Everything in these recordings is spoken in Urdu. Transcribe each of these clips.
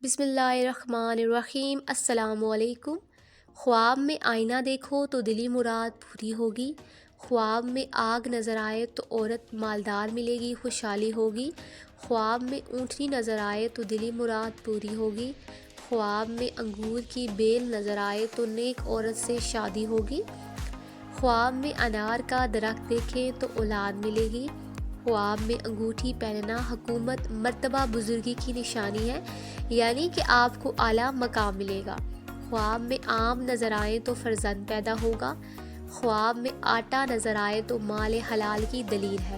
بسم اللہ الرحمن الرحیم۔ السلام علیکم۔ خواب میں آئینہ دیکھو تو دلی مراد پوری ہوگی۔ خواب میں آگ نظر آئے تو عورت مالدار ملے گی، خوشحالی ہوگی۔ خواب میں اونٹنی نظر آئے تو دلی مراد پوری ہوگی۔ خواب میں انگور کی بیل نظر آئے تو نیک عورت سے شادی ہوگی۔ خواب میں انار کا درخت دیکھیں تو اولاد ملے گی۔ خواب میں انگوٹھی پہننا حکومت مرتبہ بزرگی کی نشانی ہے، یعنی کہ آپ کو اعلیٰ مقام ملے گا۔ خواب میں آم نظر آئے تو فرزند پیدا ہوگا۔ خواب میں آٹا نظر آئے تو مال حلال کی دلیل ہے۔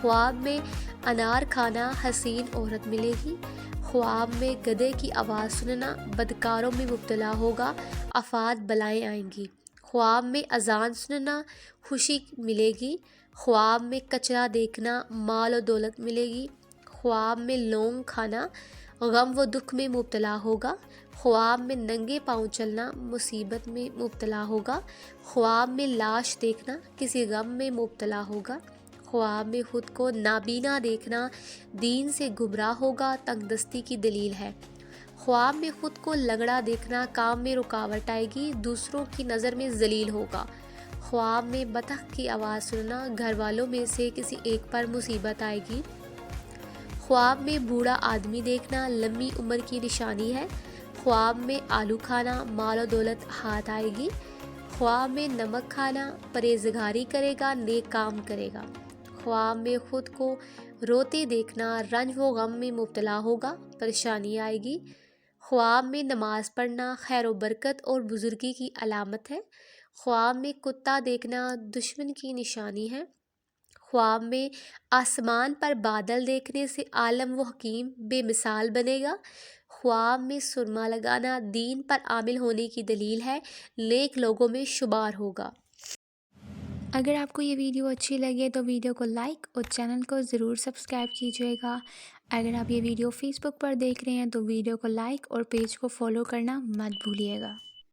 خواب میں انار کھانا حسین عورت ملے گی۔ خواب میں گدھے کی آواز سننا بدکاروں میں مبتلا ہوگا، آفات بلائیں آئیں گی۔ خواب میں اذان سننا خوشی ملے گی۔ خواب میں کچرا دیکھنا مال و دولت ملے گی۔ خواب میں لونگ کھانا غم و دکھ میں مبتلا ہوگا۔ خواب میں ننگے پاؤں چلنا مصیبت میں مبتلا ہوگا۔ خواب میں لاش دیکھنا کسی غم میں مبتلا ہوگا۔ خواب میں خود کو نابینا دیکھنا دین سے گمراہ ہوگا، تنگ دستی کی دلیل ہے۔ خواب میں خود کو لنگڑا دیکھنا کام میں رکاوٹ آئے گی، دوسروں کی نظر میں ذلیل ہوگا۔ خواب میں بطخ کی آواز سننا گھر والوں میں سے کسی ایک پر مصیبت آئے گی۔ خواب میں بوڑھا آدمی دیکھنا لمبی عمر کی نشانی ہے۔ خواب میں آلو کھانا مال و دولت ہاتھ آئے گی۔ خواب میں نمک کھانا پرہیزگاری کرے گا، نیک کام کرے گا۔ خواب میں خود کو روتے دیکھنا رنج و غم میں مبتلا ہوگا، پریشانی آئے گی۔ خواب میں نماز پڑھنا خیر و برکت اور بزرگی کی علامت ہے۔ خواب میں کتا دیکھنا دشمن کی نشانی ہے۔ خواب میں آسمان پر بادل دیکھنے سے عالم و حکیم بے مثال بنے گا۔ خواب میں سرما لگانا دین پر عامل ہونے کی دلیل ہے، نیک لوگوں میں شمار ہوگا۔ اگر آپ کو یہ ویڈیو اچھی لگے تو ویڈیو کو لائک اور چینل کو ضرور سبسکرائب کیجیے گا۔ اگر آپ یہ ویڈیو فیس بک پر دیکھ رہے ہیں تو ویڈیو کو لائک اور پیج کو فالو کرنا مت بھولیے گا۔